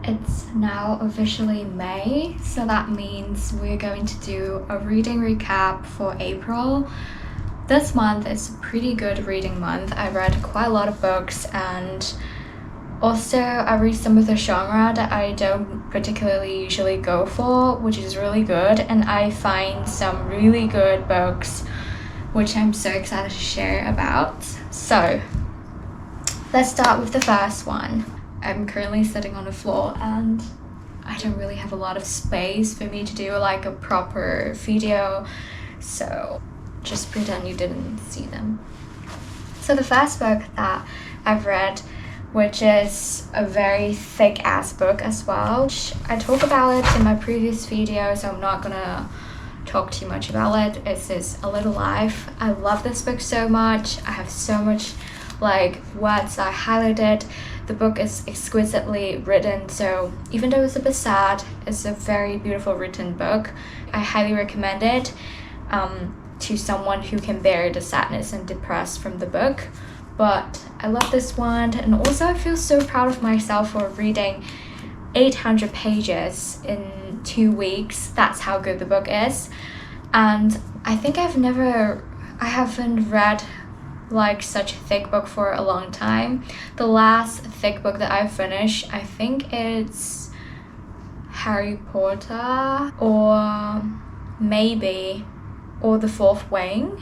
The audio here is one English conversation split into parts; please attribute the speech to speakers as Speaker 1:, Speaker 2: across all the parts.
Speaker 1: It's now officially May, so that means we're going to do a reading recap for April. This month is a pretty good reading month. I read quite a lot of books, and also I read some of the genre that I don't particularly usually go for, which is really good, and I find some really good books which I'm so excited to share about. So let's start with the first one. I'm currently sitting on the floor and I don't really have a lot of space for me to do like a proper video, so just pretend you didn't see them. So the first book that I've read, which is a very thick ass book as well. I talk about it in my previous video, so I'm not gonna talk too much about it. It's A Little Life. I love this book so much. I have so much like words I highlighted. The book is exquisitely written, so even though it's a bit sad, it's a very beautiful written book. I highly recommend it to someone who can bear the sadness and depressed from the book. But I love this one, and also I feel so proud of myself for reading 800 pages in 2 weeks. That's how good the book is. And I think I haven't read like such a thick book for a long time. The last thick book that I finished, I think it's Harry Potter or The Fourth Wing.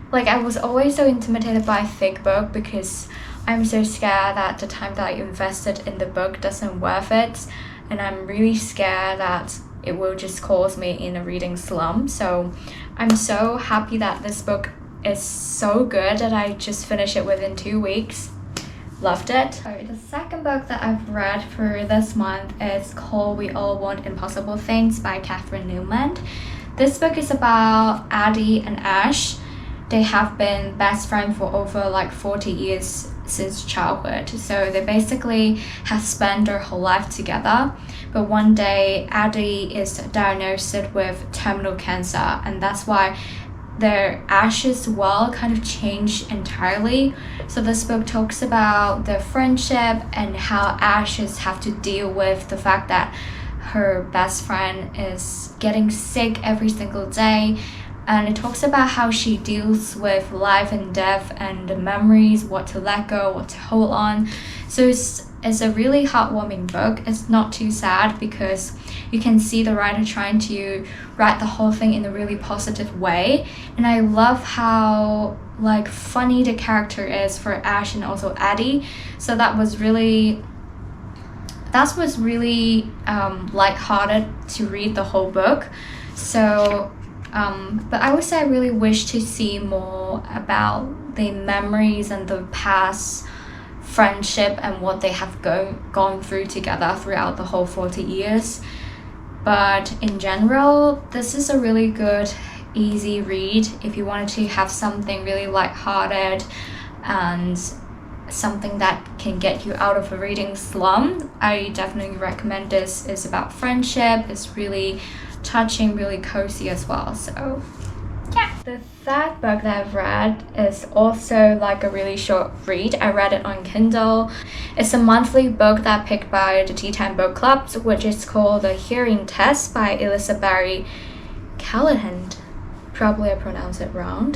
Speaker 1: Like, I was always so intimidated by a thick book because I'm so scared that the time that I invested in the book doesn't worth it, and I'm really scared that it will just cause me in a reading slump. So I'm so happy that this book is so good that I just finished it within 2 weeks. Loved it. So the second book that I've read for this month is called We All Want Impossible Things by Catherine Newman. This book is about Addie and Ash. They have been best friends for over like 40 years since childhood. So they basically have spent their whole life together. But one day, Addie is diagnosed with terminal cancer, and that's why their Ash's world kind of changed entirely. So this book talks about their friendship and how Ashes have to deal with the fact that her best friend is getting sick every single day. And it talks about how she deals with life and death and the memories, what to let go, what to hold on. So it's a really heartwarming book. It's not too sad because you can see the writer trying to write the whole thing in a really positive way. And I love how like funny the character is for Ash and also Addie. So that was really lighthearted to read the whole book. So but I would say I really wish to see more about the memories and the past friendship and what they have gone through together throughout the whole 40 years. But in general, this is a really good, easy read if you wanted to have something really lighthearted and something that can get you out of a reading slump. I definitely recommend this. It's about friendship. It's really touching, really cozy as well. So yeah. The third book that I've read is also like a really short read. I read it on Kindle. It's a monthly book that I picked by the Tea Time Book Club, which is called The Hearing Test by Elizabeth Callahan. Probably I pronounced it wrong.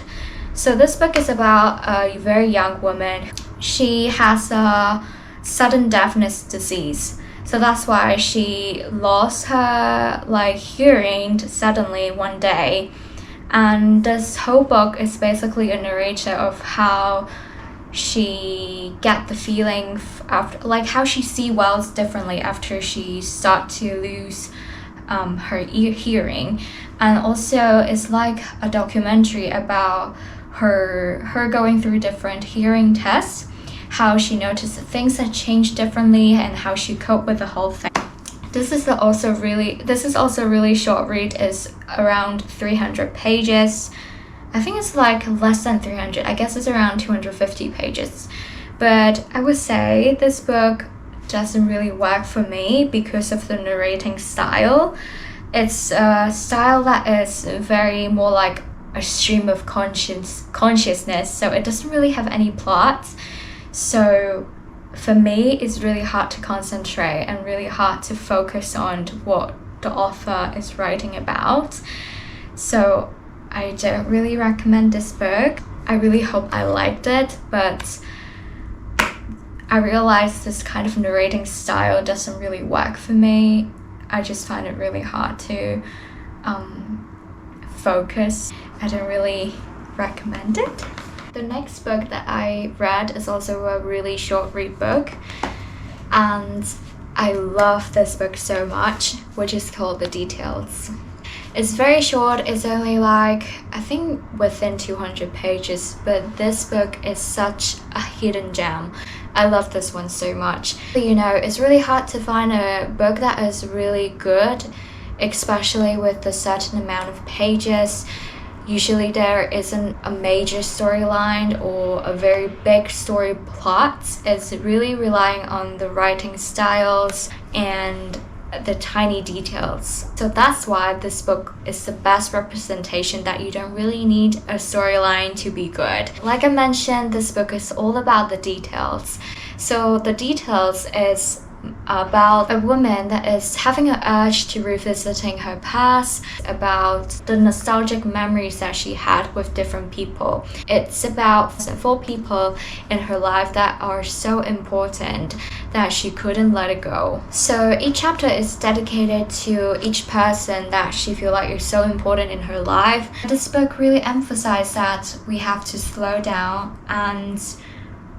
Speaker 1: So this book is about a very young woman. She has a sudden deafness disease. So that's why she lost her like hearing suddenly one day. And this whole book is basically a narrator of how she get the feeling after, like how she see worlds differently after she start to lose her hearing. And also it's like a documentary about her going through different hearing tests, how she noticed things that changed differently and how she coped with the whole thing. This is also really short read. It's around 300 pages. I think it's like less than 300. I guess it's around 250 pages. But I would say this book doesn't really work for me because of the narrating style. It's a style that is very more like a stream of consciousness, so it doesn't really have any plot. So for me, it's really hard to concentrate and really hard to focus on what the author is writing about. So I don't really recommend this book. I really hope I liked it, but I realized this kind of narrating style doesn't really work for me. I just find it really hard to focus. I don't really recommend it. The next book that I read is also a really short read book, and I love this book so much, which is called The Details. It's very short, it's only like, I think within 200 pages, but this book is such a hidden gem. I love this one so much. You know, it's really hard to find a book that is really good, especially with a certain amount of pages. Usually there isn't a major storyline or a very big story plot. It's really relying on the writing styles and the tiny details. So that's why this book is the best representation that you don't really need a storyline to be good. Like I mentioned, this book is all about the details. So The Details is about a woman that is having an urge to revisiting her past, about the nostalgic memories that she had with different people. It's about 4 people in her life that are so important that she couldn't let it go. So each chapter is dedicated to each person that she feels like is so important in her life. This book really emphasizes that we have to slow down and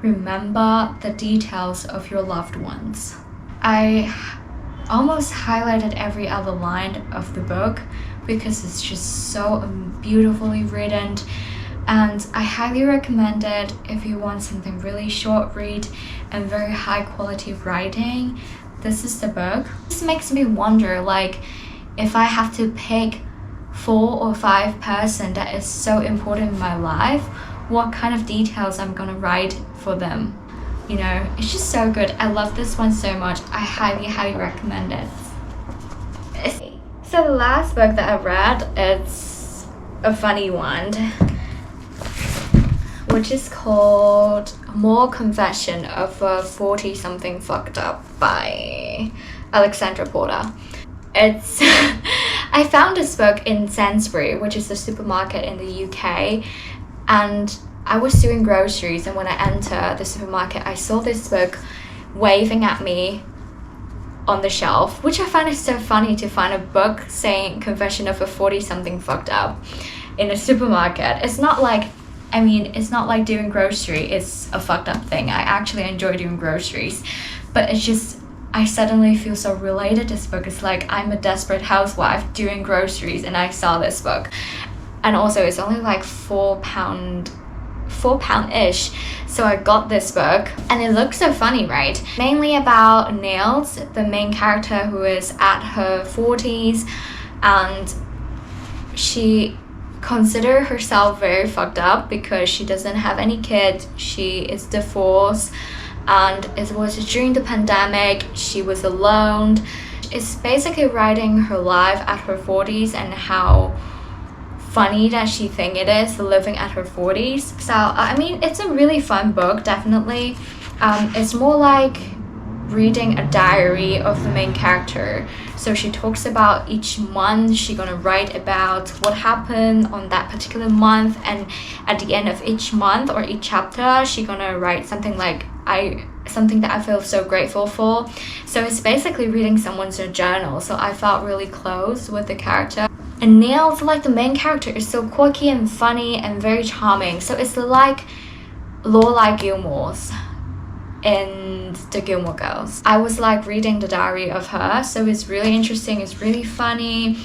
Speaker 1: remember the details of your loved ones. I almost highlighted every other line of the book because it's just so beautifully written, and I highly recommend it if you want something really short read and very high quality writing. This is the book. This makes me wonder, like, if I have to pick 4 or 5 person that is so important in my life, what kind of details I'm gonna write for them. You know, it's just so good. I love this one so much. I highly recommend it. So the last book that I read is a funny one, which is called More Confession of a 40-something Fucked Up by Alexandra Porter. It's I found this book in Sainsbury, which is a supermarket in the UK, and I was doing groceries, and when I entered the supermarket, I saw this book waving at me on the shelf, which I find is so funny to find a book saying Confession of a 40-something Fucked Up in a supermarket. It's not like, it's not like doing grocery is a fucked up thing. I actually enjoy doing groceries, but it's just, I suddenly feel so related to this book. It's like I'm a desperate housewife doing groceries and I saw this book. And also it's only like £4-ish, so I got this book, and it looks so funny, right? Mainly about Niels, the main character, who is at her 40s, and she considers herself very fucked up because she doesn't have any kids, she is divorced, and it was during the pandemic, she was alone. It's basically writing her life at her 40s and how funny that she think it is living at her 40s. So it's a really fun book, definitely. It's more like reading a diary of the main character. So she talks about each month, she's gonna write about what happened on that particular month, and at the end of each month or each chapter, she's gonna write something like something that I feel so grateful for. So it's basically reading someone's journal. So I felt really close with the character. And Niels, like the main character, is so quirky and funny and very charming. So it's like Lorelai Gilmore's in the Gilmore Girls. I was like reading the diary of her, so it's really interesting, it's really funny.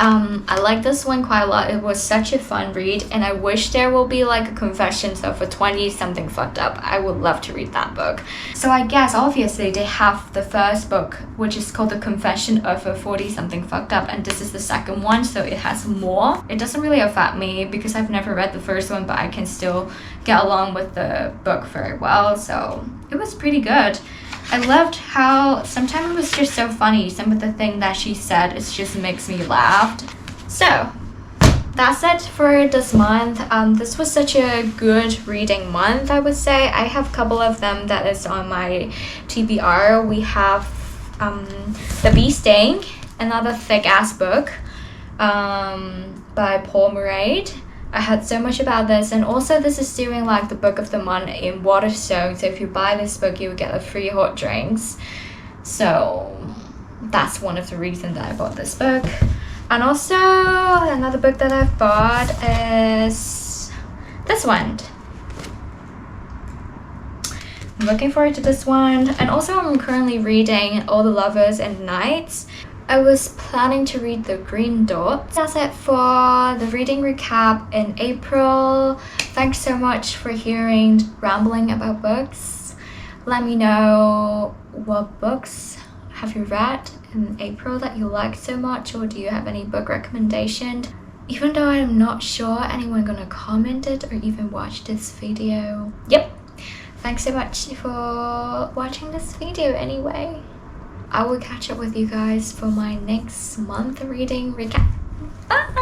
Speaker 1: I like this one quite a lot. It was such a fun read, and I wish there will be like a Confessions of a 20-something Fucked Up. I would love to read that book. So I guess obviously they have the first book, which is called The Confession of a 40-something Fucked Up, and this is the second one, so it has more. It doesn't really affect me because I've never read the first one, but I can still get along with the book very well, so it was pretty good. I loved how sometimes it was just so funny. Some of the things that she said, it just makes me laugh. So that's it for this month. This was such a good reading month, I would say. I have a couple of them that is on my TBR. We have The Bee Sting, another thick ass book by Paul Murray. I heard so much about this, and also this is doing like the book of the month in Waterstone, so if you buy this book you will get a free hot drinks. So that's one of the reasons that I bought this book. And also another book that I've bought is this one. I'm looking forward to this one. And also I'm currently reading All the Lovers and Knights. I was planning to read The Green Dot. That's it for the reading recap in April. Thanks so much for hearing rambling about books. Let me know what books have you read in April that you liked so much, or do you have any book recommendation? Even though I'm not sure anyone gonna comment it or even watch this video. Yep. Thanks so much for watching this video anyway. I will catch up with you guys for my next month reading recap. Bye!